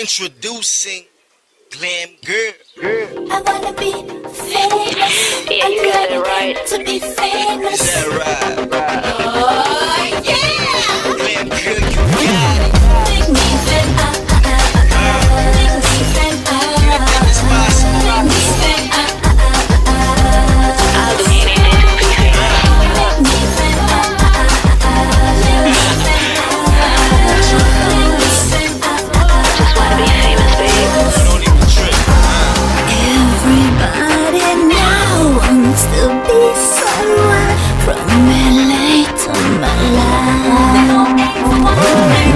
Introducing Glam Girl. I wanna be famous. Yeah, you got it right. To be famous. Is that right? Oh yeah. Glam Girl, you got it. Make me famous. Make me famous. Anything is possible. Make me famous. I'll do anything to be famous. Make me famous. Make me Just wanna be famous, babe. You don't even trip. Everybody now wants to be someone from LA to Milan.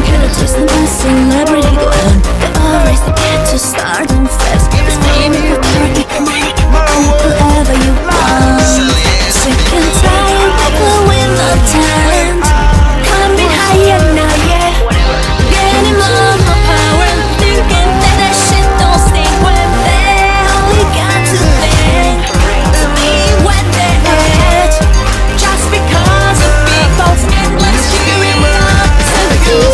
Could've tasted my celebrity glam. They always get to stardom fast. It's famous for perfect kinetic. Whoever you want. Sick and tired, like a win of talent. Coming higher now, yeah. Getting more power. Thinking that that shit don't stay when they only got to think to be when they're at. Just because of people's endless curiosity.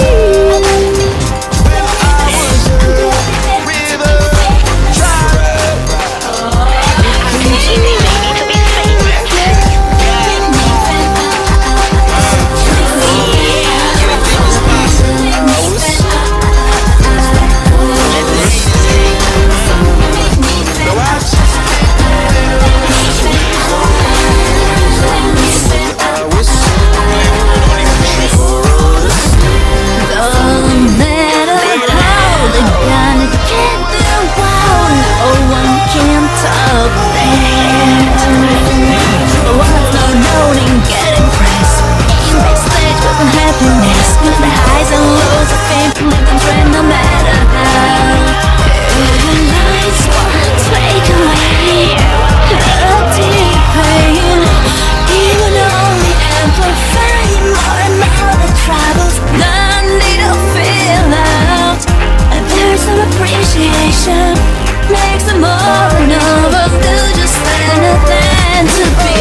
Anything, baby, to be famous. Don't matter how they gonna get there, wow, no one can top that. What's not known and getting praise. Backstage with happiness, with the highs and lows of fame, live and trend no matter how. Lights won't take away the deep pain. It will only amplify more and more the troubles. No need to feel out. There's some appreciation. Makes the more of us do just anything to be.